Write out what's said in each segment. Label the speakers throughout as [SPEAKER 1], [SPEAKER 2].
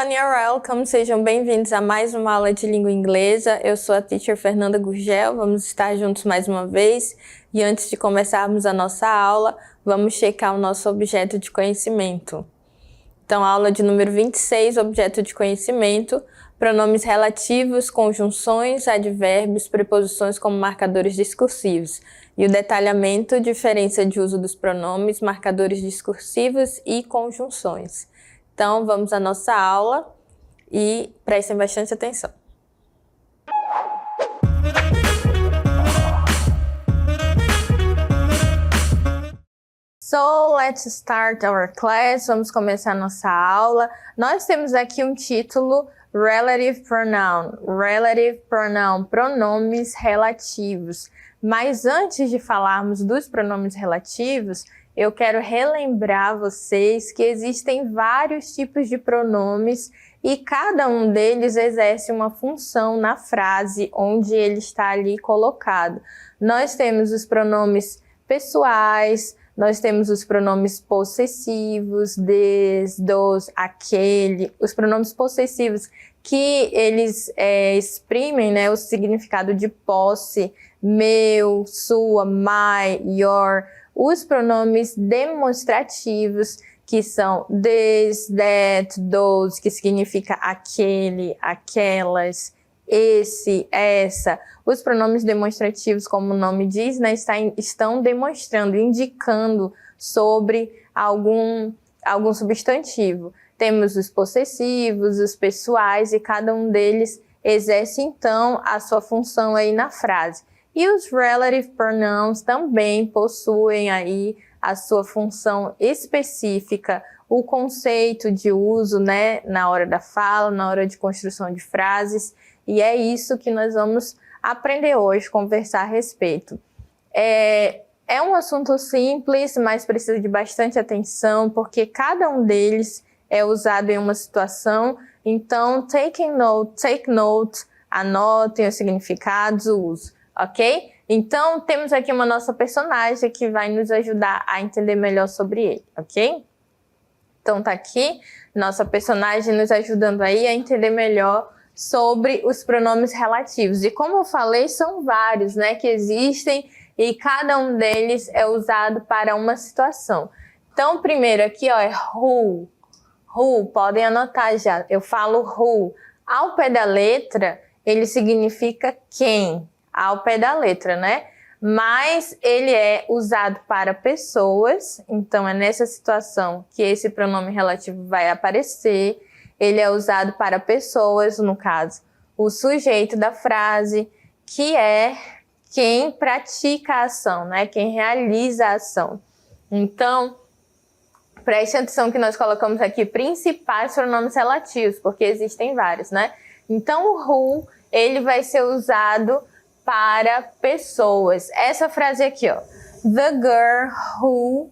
[SPEAKER 1] everyone, you're welcome. Sejam bem-vindos a mais uma aula de língua inglesa. Eu sou a teacher Fernanda Gurgel. Vamos estar juntos mais uma vez. E antes de começarmos a nossa aula, vamos checar o nosso objeto de conhecimento. Então, aula de número 26, objeto de conhecimento, pronomes relativos, conjunções, advérbios, preposições como marcadores discursivos. E o detalhamento, diferença de uso dos pronomes, marcadores discursivos e conjunções. Então, vamos à nossa aula e prestem bastante atenção. So, let's start our class. Vamos começar a nossa aula. Nós temos aqui um título, Relative Pronoun. Relative Pronoun, pronomes relativos. Mas antes de falarmos dos pronomes relativos, eu quero relembrar vocês que existem vários tipos de pronomes e cada um deles exerce uma função na frase onde ele está ali colocado. Nós temos os pronomes pessoais, nós temos os pronomes possessivos, des, dos, aquele, os pronomes possessivos que eles exprimem, né, o significado de posse, meu, sua, my, your. Os pronomes demonstrativos, que são this, that, those, que significa aquele, aquelas, esse, essa. Os pronomes demonstrativos, como o nome diz, né, estão demonstrando, indicando sobre algum substantivo. Temos os possessivos, os pessoais, e cada um deles exerce, então, a sua função aí na frase. E os relative pronouns também possuem aí a sua função específica, o conceito de uso, né, na hora da fala, na hora de construção de frases, e é isso que nós vamos aprender hoje, conversar a respeito. É um assunto simples, mas precisa de bastante atenção, porque cada um deles é usado em uma situação, então take note, anotem os significados, o uso. Ok? Então, temos aqui uma nossa personagem que vai nos ajudar a entender melhor sobre ele, ok? Então, tá aqui nossa personagem nos ajudando aí a entender melhor sobre os pronomes relativos. E como eu falei, são vários, né, que existem e cada um deles é usado para uma situação. Então, o primeiro aqui, ó, é who. Who, podem anotar já. Eu falo who. Ao pé da letra, ele significa quem. Ao pé da letra, né? Mas ele é usado para pessoas, então é nessa situação que esse pronome relativo vai aparecer. Ele é usado para pessoas, no caso, o sujeito da frase, que é quem pratica a ação, né? Quem realiza a ação. Então, preste atenção que nós colocamos aqui principais pronomes relativos, porque existem vários, né? Então, o who, ele vai ser usado para pessoas. Essa frase aqui, ó. The girl who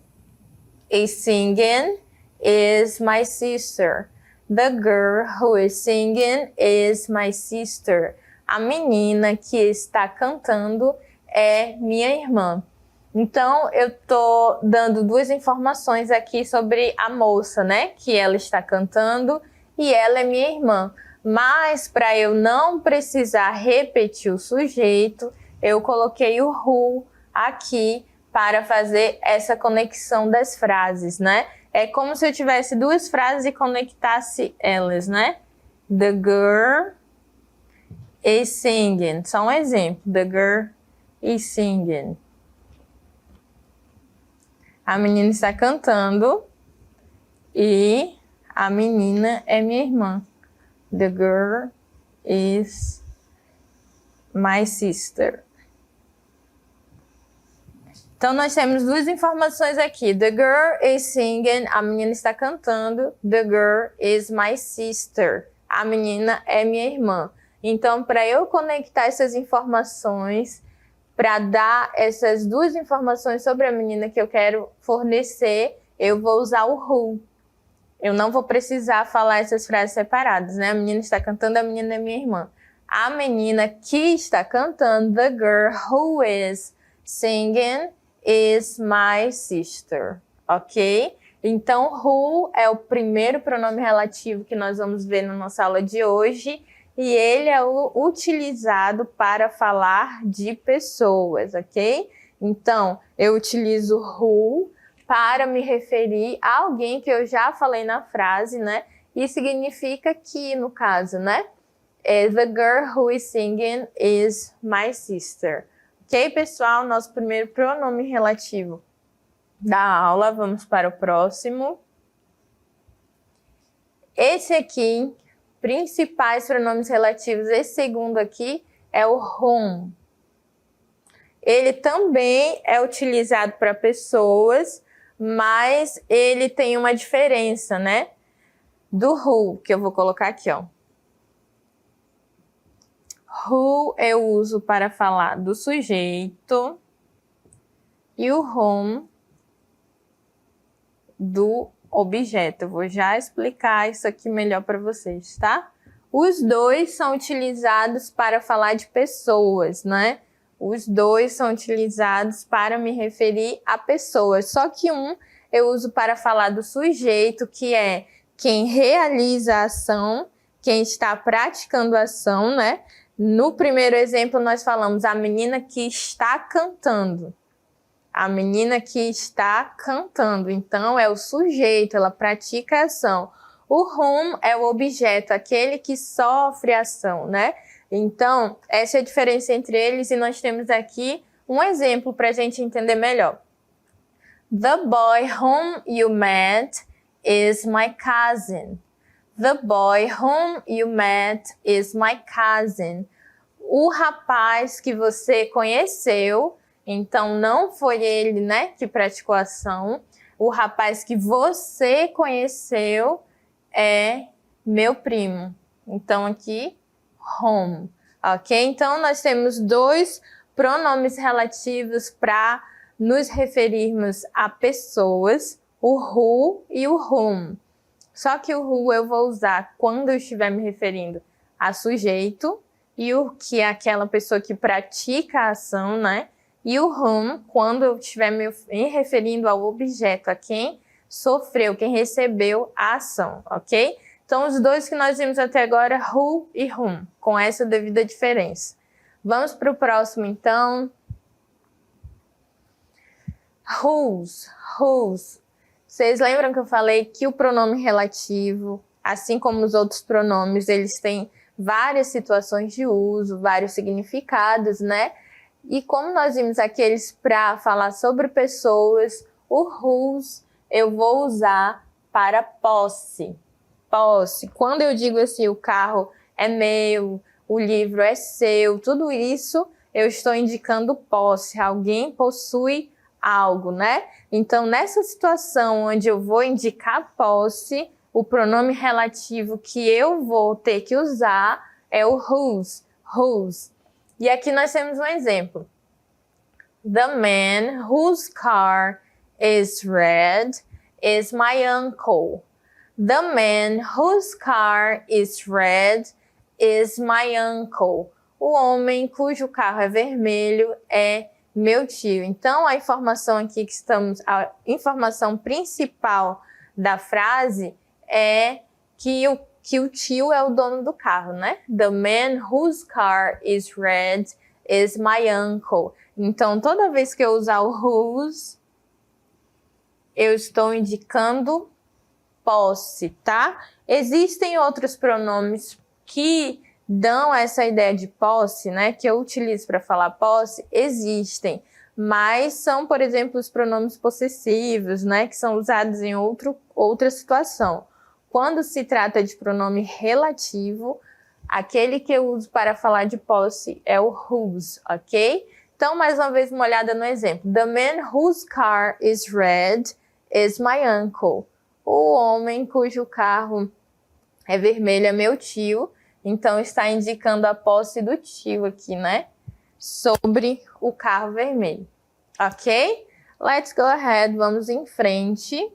[SPEAKER 1] is singing is my sister. The girl who is singing is my sister. A menina que está cantando é minha irmã. Então, eu tô dando duas informações aqui sobre a moça, né? Que ela está cantando e ela é minha irmã. Mas, para eu não precisar repetir o sujeito, eu coloquei o who aqui para fazer essa conexão das frases, né? É como se eu tivesse duas frases e conectasse elas, né? The girl is singing. Só um exemplo. The girl is singing. A menina está cantando e a menina é minha irmã. The girl is my sister. Então, nós temos duas informações aqui. The girl is singing, a menina está cantando. The girl is my sister, a menina é minha irmã. Então, para eu conectar essas informações, para dar essas duas informações sobre a menina que eu quero fornecer, eu vou usar o who. Eu não vou precisar falar essas frases separadas, né? A menina está cantando, a menina é minha irmã. A menina que está cantando, the girl who is singing, is my sister, ok? Então, who é o primeiro pronome relativo que nós vamos ver na nossa aula de hoje e ele é utilizado para falar de pessoas, ok? Então, eu utilizo who para me referir a alguém que eu já falei na frase, né? E significa que, no caso, né? The girl who is singing is my sister. Ok, pessoal? Nosso primeiro pronome relativo da aula. Vamos para o próximo. Esse aqui, principais pronomes relativos, esse segundo aqui é o whom. Ele também é utilizado para pessoas, mas ele tem uma diferença, né? Do who, que eu vou colocar aqui, ó. Who eu uso para falar do sujeito e o whom do objeto. Eu vou já explicar isso aqui melhor para vocês, tá? Os dois são utilizados para falar de pessoas, né? Os dois são utilizados para me referir a pessoas. Só que um eu uso para falar do sujeito, que é quem realiza a ação, quem está praticando a ação, né? No primeiro exemplo, nós falamos a menina que está cantando. A menina que está cantando. Então, é o sujeito, ela pratica a ação. O whom é o objeto, aquele que sofre a ação, né? Então, essa é a diferença entre eles e nós temos aqui um exemplo para a gente entender melhor. The boy whom you met is my cousin. The boy whom you met is my cousin. O rapaz que você conheceu, então não foi ele, né, que praticou a ação. O rapaz que você conheceu é meu primo. Então aqui, whom, ok? Então nós temos dois pronomes relativos para nos referirmos a pessoas, o who e o whom. Só que o who eu vou usar quando eu estiver me referindo a sujeito e o que é aquela pessoa que pratica a ação, né? E o whom quando eu estiver me referindo ao objeto, a quem sofreu, quem recebeu a ação, ok? Então, os dois que nós vimos até agora, who e whom, com essa devida diferença. Vamos para o próximo, então. Whose. Vocês lembram que eu falei que o pronome relativo, assim como os outros pronomes, eles têm várias situações de uso, vários significados, né? E como nós vimos aqueles para falar sobre pessoas, o whose eu vou usar para posse. Posse. Quando eu digo assim, o carro é meu, o livro é seu, tudo isso eu estou indicando posse. Alguém possui algo, né? Então, nessa situação onde eu vou indicar posse, o pronome relativo que eu vou ter que usar é o whose. E aqui nós temos um exemplo. The man whose car is red is my uncle. The man whose car is red is my uncle. O homem cujo carro é vermelho é meu tio. Então, a informação aqui a informação principal da frase é que o tio é o dono do carro, né? The man whose car is red is my uncle. Então, toda vez que eu usar o whose, eu estou indicando posse, tá? Existem outros pronomes que dão essa ideia de posse, né? Que eu utilizo para falar posse, existem. Mas são, por exemplo, os pronomes possessivos, né? Que são usados em outra situação. Quando se trata de pronome relativo, aquele que eu uso para falar de posse é o whose, ok? Então, mais uma vez, uma olhada no exemplo. The man whose car is red is my uncle. O homem cujo carro é vermelho é meu tio. Então, está indicando a posse do tio aqui, né? Sobre o carro vermelho. Ok? Let's go ahead. Vamos em frente.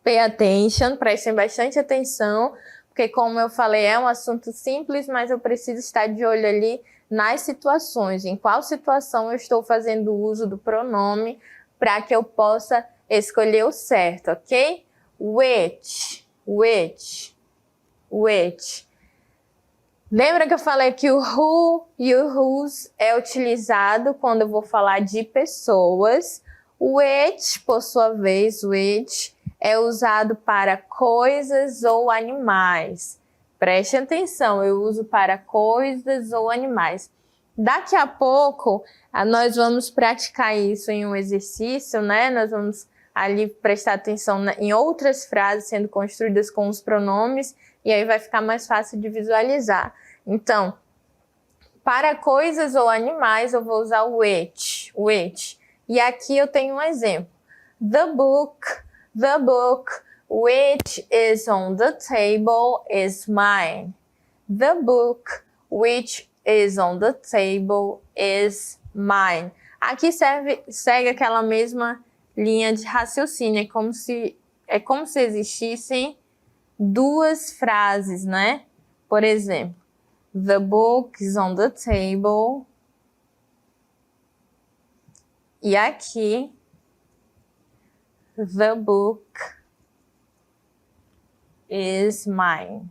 [SPEAKER 1] Pay attention. Prestem bastante atenção. Porque, como eu falei, é um assunto simples, mas eu preciso estar de olho ali nas situações. Em qual situação eu estou fazendo uso do pronome para que eu possa escolheu certo, ok? Which. Lembra que eu falei que o who e o whose é utilizado quando eu vou falar de pessoas. Which, por sua vez, which é usado para coisas ou animais. Preste atenção, eu uso para coisas ou animais. Daqui a pouco, nós vamos praticar isso em um exercício, né? Nós vamos ali prestar atenção em outras frases sendo construídas com os pronomes, e aí vai ficar mais fácil de visualizar. Então, para coisas ou animais, eu vou usar o which. E aqui eu tenho um exemplo. The book which is on the table is mine. The book which is on the table is mine. Aqui segue aquela mesma linha de raciocínio, é como se existissem duas frases, né? Por exemplo, the book is on the table. E aqui, the book is mine.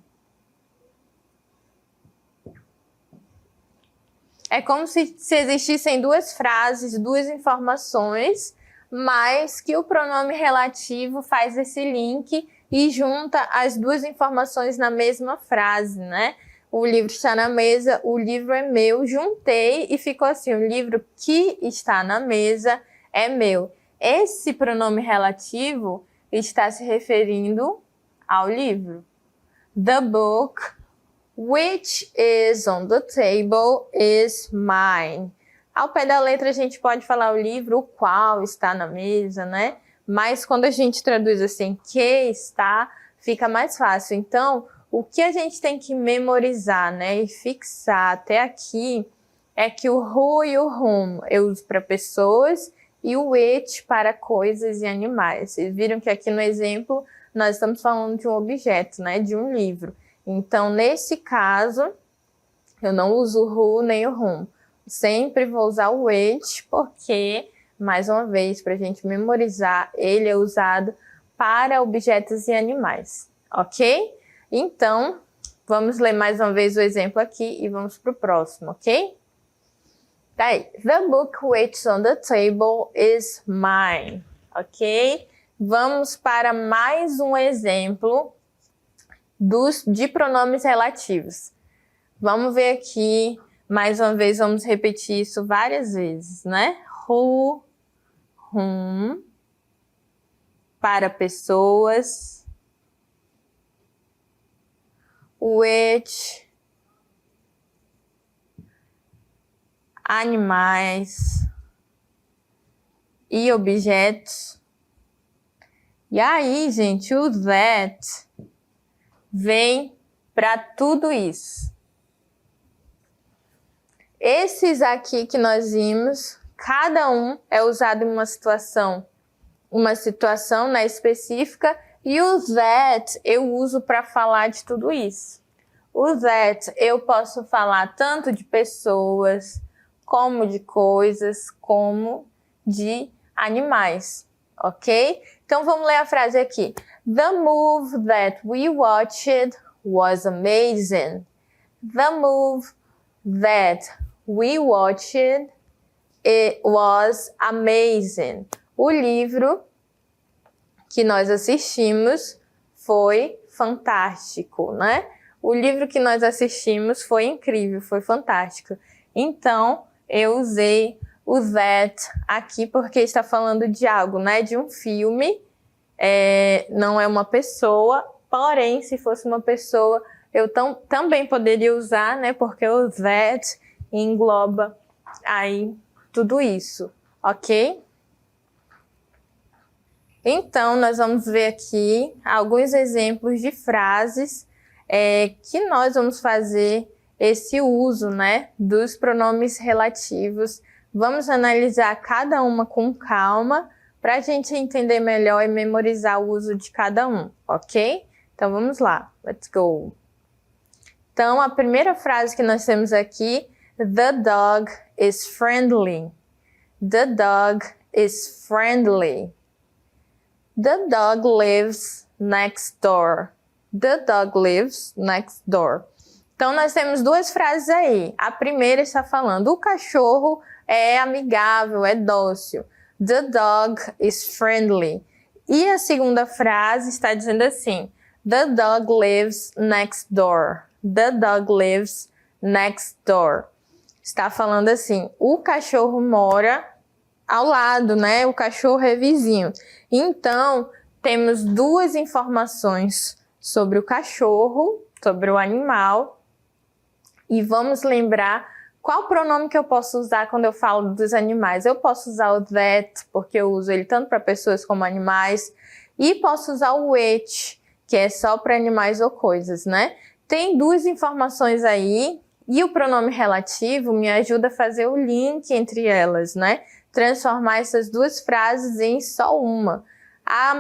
[SPEAKER 1] É como se existissem duas frases, duas informações, mas que o pronome relativo faz esse link e junta as duas informações na mesma frase, né? O livro está na mesa, o livro é meu, juntei e ficou assim, o livro que está na mesa é meu. Esse pronome relativo está se referindo ao livro. The book which is on the table is mine. Ao pé da letra a gente pode falar o livro, o qual está na mesa, né? Mas quando a gente traduz assim, que está, fica mais fácil. Então, o que a gente tem que memorizar, né, e fixar até aqui é que o who e o whom eu uso para pessoas e o which para coisas e animais. Vocês viram que aqui no exemplo nós estamos falando de um objeto, né, de um livro. Então, nesse caso, eu não uso o who nem o whom. Sempre vou usar o which porque, mais uma vez, para a gente memorizar, ele é usado para objetos e animais, ok? Então, vamos ler mais uma vez o exemplo aqui e vamos para o próximo, ok? Daí, the book which is on the table is mine, ok? Vamos para mais um exemplo de pronomes relativos. Vamos ver aqui, mais uma vez, vamos repetir isso várias vezes, né? Who, whom, para pessoas. Which, animais e objetos. E aí, gente, o that vem para tudo isso. Esses aqui que nós vimos, cada um é usado em uma situação né, específica, e o that eu uso para falar de tudo isso. O that eu posso falar tanto de pessoas, como de coisas, como de animais, ok? Então vamos ler a frase aqui. The move that we watched was amazing. The move that we watched it was amazing. O livro que nós assistimos foi fantástico, né? O livro que nós assistimos foi incrível, foi fantástico. Então, eu usei o that aqui porque está falando de algo, né? De um filme, não é uma pessoa, porém, se fosse uma pessoa, eu também poderia usar, né? Porque o that engloba aí tudo isso, ok? Então, nós vamos ver aqui alguns exemplos de frases que nós vamos fazer esse uso, né, dos pronomes relativos. Vamos analisar cada uma com calma para a gente entender melhor e memorizar o uso de cada um, ok? Então, vamos lá. Let's go! Então, a primeira frase que nós temos aqui, the dog is friendly. The dog is friendly. The dog lives next door. The dog lives next door. Então, nós temos duas frases aí. A primeira está falando, o cachorro é amigável, é dócil. The dog is friendly. E a segunda frase está dizendo assim, the dog lives next door. The dog lives next door. Está falando assim, o cachorro mora ao lado, né? O cachorro é vizinho. Então, temos duas informações sobre o cachorro, sobre o animal. E vamos lembrar qual pronome que eu posso usar quando eu falo dos animais. Eu posso usar o that, porque eu uso ele tanto para pessoas como animais. E posso usar o which, que é só para animais ou coisas, né? Tem duas informações aí. E o pronome relativo me ajuda a fazer o link entre elas, né? Transformar essas duas frases em só uma. A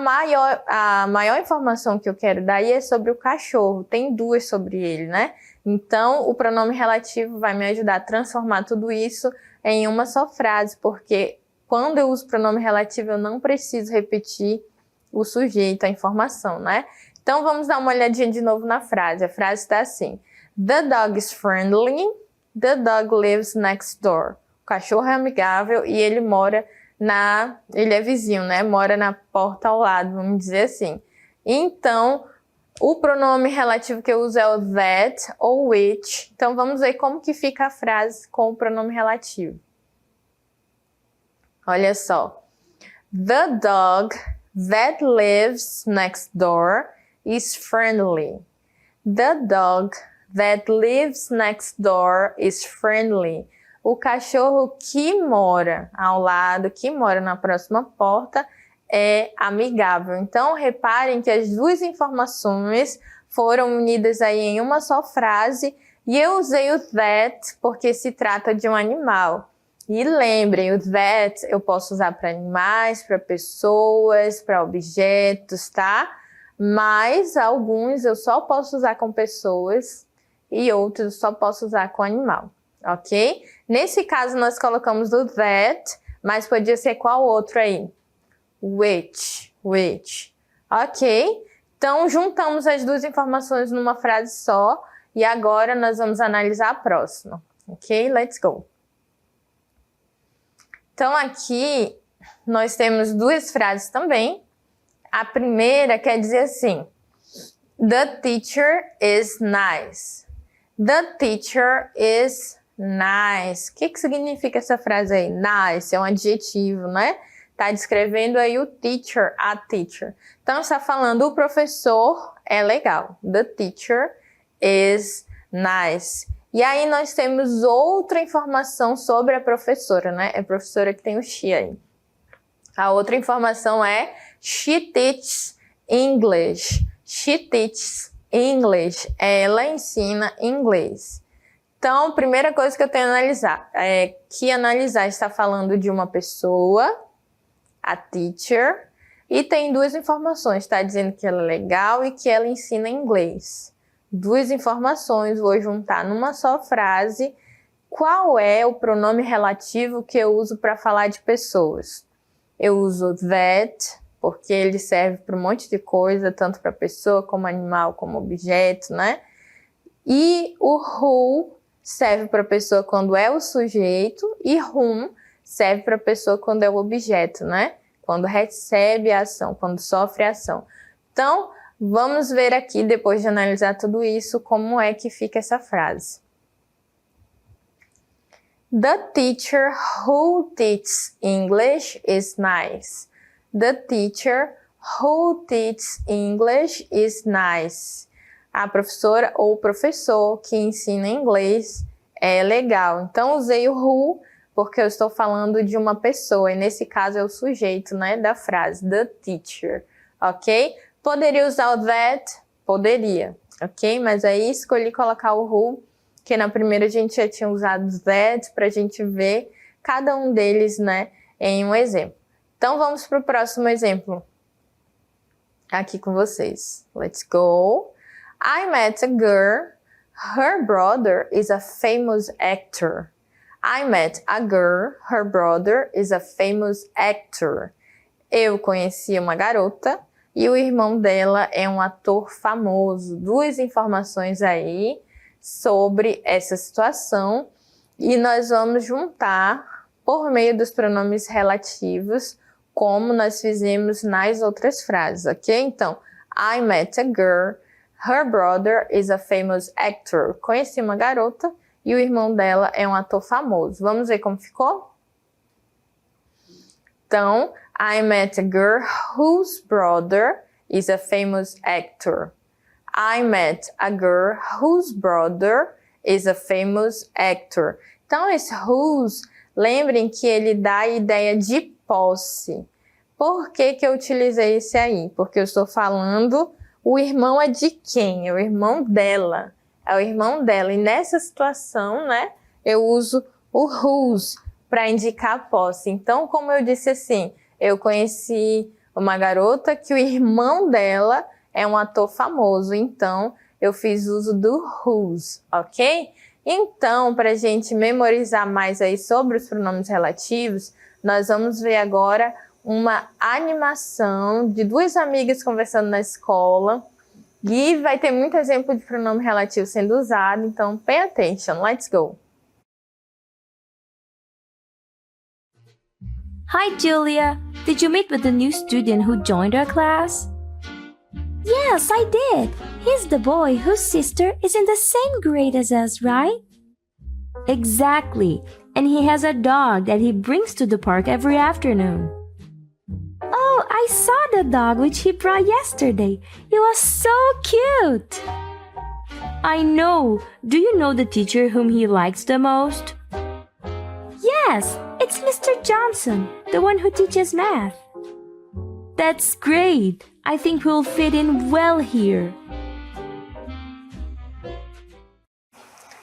[SPEAKER 1] maior informação que eu quero dar aí é sobre o cachorro. Tem duas sobre ele, né? Então, o pronome relativo vai me ajudar a transformar tudo isso em uma só frase, porque quando eu uso pronome relativo, eu não preciso repetir o sujeito, a informação, né? Então, vamos dar uma olhadinha de novo na frase. A frase está assim. The dog is friendly. The dog lives next door. O cachorro é amigável e ele ele é vizinho, né? Mora na porta ao lado, vamos dizer assim. Então, o pronome relativo que eu uso é o that ou which. Então, vamos ver como que fica a frase com o pronome relativo. Olha só. The dog that lives next door is friendly. The dog that lives next door is friendly. O cachorro que mora ao lado, que mora na próxima porta, é amigável. Então, reparem que as duas informações foram unidas aí em uma só frase e eu usei o that porque se trata de um animal. E lembrem, o that eu posso usar para animais, para pessoas, para objetos, tá? Mas alguns eu só posso usar com pessoas e outros eu só posso usar com animal, ok? Nesse caso, nós colocamos o that, mas podia ser qual outro aí? Which. Ok? Então, juntamos as duas informações numa frase só e agora nós vamos analisar a próxima. Ok? Let's go. Então, aqui nós temos duas frases também. A primeira quer dizer assim, the teacher is nice. The teacher is nice. O que significa essa frase aí? Nice é um adjetivo, né? Tá descrevendo aí o teacher, a teacher. Então, está falando o professor é legal. The teacher is nice. E aí, nós temos outra informação sobre a professora, né? É a professora que tem o she aí. A outra informação é she teaches English. She teaches English. Ela ensina inglês. Então, primeira coisa que eu tenho que analisar é que analisar está falando de uma pessoa, a teacher, e tem duas informações. Está dizendo que ela é legal e que ela ensina inglês. Duas informações, vou juntar numa só frase. Qual é o pronome relativo que eu uso para falar de pessoas? Eu uso that, porque ele serve para um monte de coisa, tanto para pessoa, como animal, como objeto, né? E o who serve para pessoa quando é o sujeito e whom serve para pessoa quando é o objeto, né? Quando recebe a ação, quando sofre a ação. Então, vamos ver aqui, depois de analisar tudo isso, como é que fica essa frase. The teacher who teaches English is nice. The teacher who teaches English is nice. A professora ou professor que ensina inglês é legal. Então, usei o who porque eu estou falando de uma pessoa. E nesse caso é o sujeito, né, da frase. The teacher. Ok? Poderia usar o that? Poderia. Ok? Mas aí escolhi colocar o who, que na primeira a gente já tinha usado that para a gente ver cada um deles, né, em um exemplo. Então, vamos para o próximo exemplo aqui com vocês. Let's go. I met a girl. Her brother is a famous actor. I met a girl. Her brother is a famous actor. Eu conheci uma garota e o irmão dela é um ator famoso. Duas informações aí sobre essa situação e nós vamos juntar por meio dos pronomes relativos, como nós fizemos nas outras frases, ok? Então, I met a girl, her brother is a famous actor. Conheci uma garota e o irmão dela é um ator famoso. Vamos ver como ficou? Então, I met a girl whose brother is a famous actor. I met a girl whose brother is a famous actor. Então, esse whose, lembrem que ele dá a ideia de posse. Por que que eu utilizei esse aí? Porque eu estou falando, o irmão é de quem? É o irmão dela. É o irmão dela. E nessa situação, né, eu uso o whose para indicar a posse. Então, como eu disse assim, eu conheci uma garota que o irmão dela é um ator famoso. Então, eu fiz uso do whose, ok? Então, para a gente memorizar mais aí sobre os pronomes relativos, nós vamos ver agora uma animação de duas amigas conversando na escola. E vai ter muito exemplo de pronome relativo sendo usado, então pay attention, let's go!
[SPEAKER 2] Hi, Julia. Did you meet with the new student who joined our class? Yes, I did. He's the boy whose sister is in the same grade as us, right? Exactly. And he has a dog that he brings to the park every afternoon. Oh, I saw the dog which he brought yesterday. It was so cute. I know. Do you know the teacher whom he likes the most? Yes, it's Mr. Johnson, the one who teaches math. That's great. I think we'll fit in well here.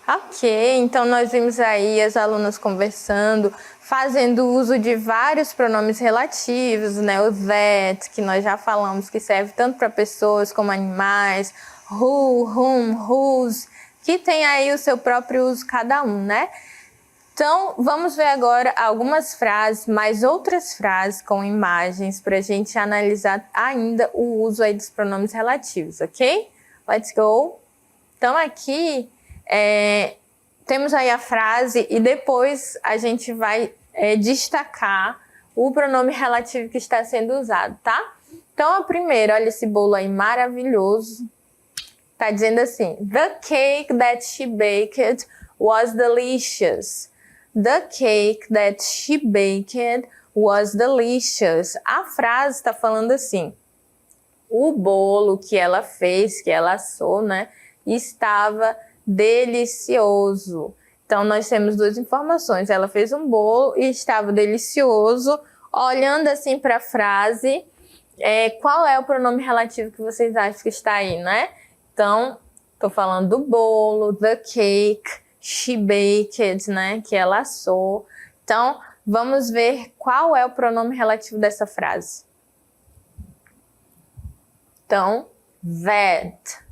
[SPEAKER 1] Ok, então nós vimos aí as alunas conversando, fazendo uso de vários pronomes relativos, né? O that, que nós já falamos que serve tanto para pessoas como animais, who, whom, whose, que tem aí o seu próprio uso cada um, né? Então, vamos ver agora algumas frases, mais outras frases com imagens para a gente analisar ainda o uso aí dos pronomes relativos, ok? Let's go! Então, aqui temos aí a frase e depois a gente vai destacar o pronome relativo que está sendo usado, tá? Então, a primeira, olha esse bolo aí maravilhoso. Tá dizendo assim, the cake that she baked was delicious. The cake that she baked was delicious. A frase está falando assim, o bolo que ela fez, que ela assou, né, estava delicioso. Então, nós temos duas informações. Ela fez um bolo e estava delicioso. Olhando assim para a frase, qual é o pronome relativo que vocês acham que está aí, né? Então, estou falando do bolo, the cake, she baked, né? Que ela assou. Então, vamos ver qual é o pronome relativo dessa frase. Então, that.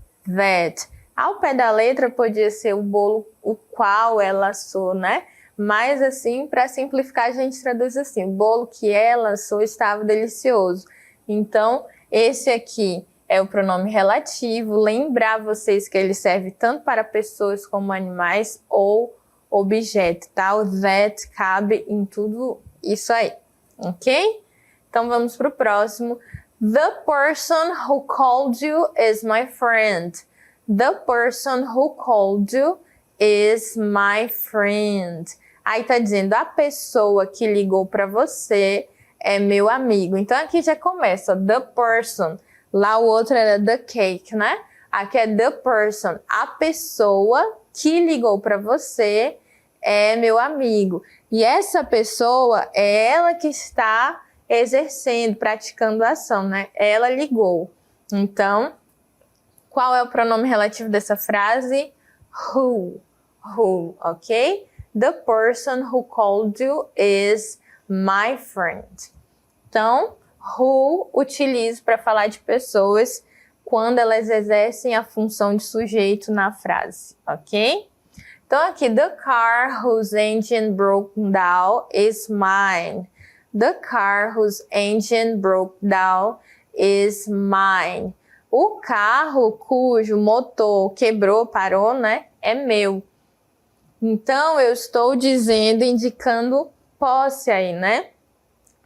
[SPEAKER 1] Ao pé da letra podia ser o bolo o qual ela assou, né? Mas assim, para simplificar, a gente traduz assim, o bolo que ela assou estava delicioso. Então, esse aqui é o pronome relativo. Lembrar vocês que ele serve tanto para pessoas como animais ou objeto, tá? O that cabe em tudo isso aí, ok? Então, vamos para o próximo. The person who called you is my friend. The person who called you is my friend. Aí tá dizendo, a pessoa que ligou para você é meu amigo. Então aqui já começa, the person. Lá o outro era the cake, né? Aqui é the person. A pessoa que ligou para você é meu amigo. E essa pessoa é ela que está exercendo, praticando a ação, né? Ela ligou. Então, qual é o pronome relativo dessa frase? Who, ok? The person who called you is my friend. Então, who utilizo para falar de pessoas quando elas exercem a função de sujeito na frase, ok? Então, aqui, the car whose engine broke down is mine. The car whose engine broke down is mine. O carro cujo motor quebrou, parou, né? É meu. Então, eu estou dizendo, indicando posse aí, né?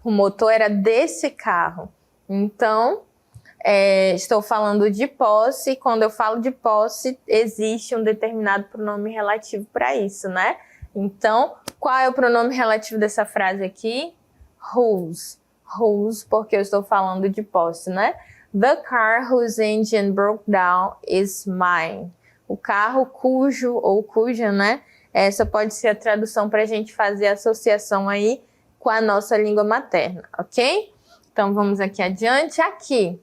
[SPEAKER 1] O motor era desse carro. Então, estou falando de posse. Quando eu falo de posse, existe um determinado pronome relativo para isso, né? Então, qual é o pronome relativo dessa frase aqui? Whose. Whose, porque eu estou falando de posse, né? The car whose engine broke down is mine. O carro cujo ou cuja, né? Essa pode ser a tradução para a gente fazer a associação aí com a nossa língua materna, ok? Então, vamos aqui adiante. Aqui.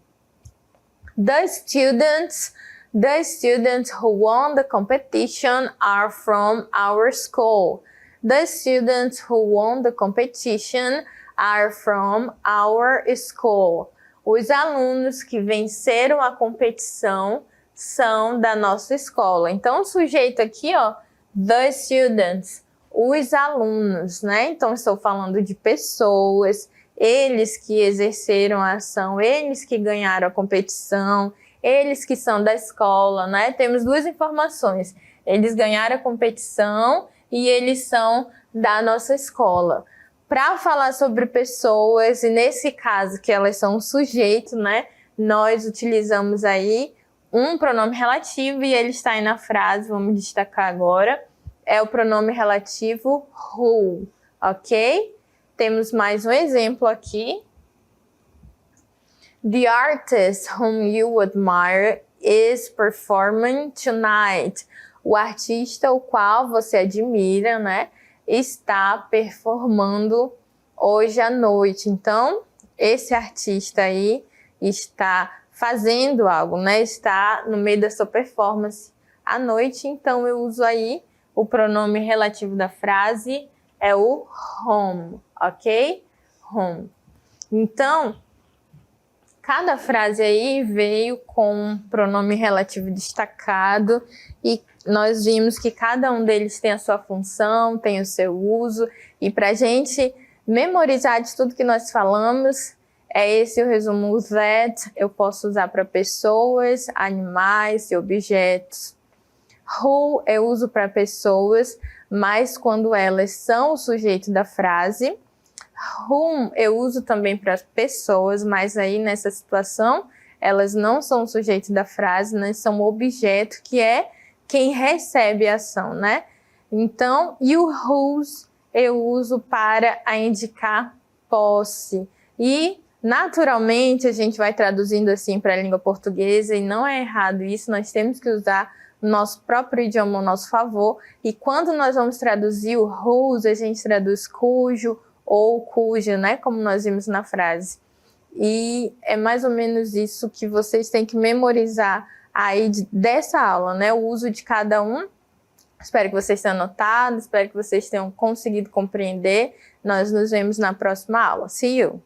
[SPEAKER 1] The students who won the competition are from our school. The students who won the competition are from our school. Os alunos que venceram a competição são da nossa escola. Então, o sujeito aqui, ó, the students, os alunos, né? Então, estou falando de pessoas, eles que exerceram a ação, eles que ganharam a competição, eles que são da escola, né? Temos duas informações. Eles ganharam a competição e eles são da nossa escola. Para falar sobre pessoas, e nesse caso que elas são um sujeito, né? Nós utilizamos aí um pronome relativo e ele está aí na frase, vamos destacar agora. É o pronome relativo who, ok? Temos mais um exemplo aqui. The artist whom you admire is performing tonight. O artista o qual você admira, né? Está performando hoje à noite. Então, esse artista aí está fazendo algo, né? Está no meio da sua performance à noite. Então, eu uso aí o pronome relativo da frase, é o whom, ok? Whom. Então, cada frase aí veio com um pronome relativo destacado e nós vimos que cada um deles tem a sua função, tem o seu uso, e para a gente memorizar de tudo que nós falamos, é esse o resumo that eu posso usar para pessoas, animais e objetos. Who eu uso para pessoas, mas quando elas são o sujeito da frase. Whom eu uso também para pessoas, mas aí nessa situação elas não são o sujeito da frase, né? São o objeto que é quem recebe a ação, né? Então, e o whose eu uso para indicar posse. E, naturalmente, a gente vai traduzindo assim para a língua portuguesa e não é errado isso, nós temos que usar o nosso próprio idioma ao nosso favor. E quando nós vamos traduzir o whose, a gente traduz cujo ou cuja, né? Como nós vimos na frase. E é mais ou menos isso que vocês têm que memorizar aí dessa aula, né? O uso de cada um. Espero que vocês tenham anotado, espero que vocês tenham conseguido compreender. Nós nos vemos na próxima aula. See you!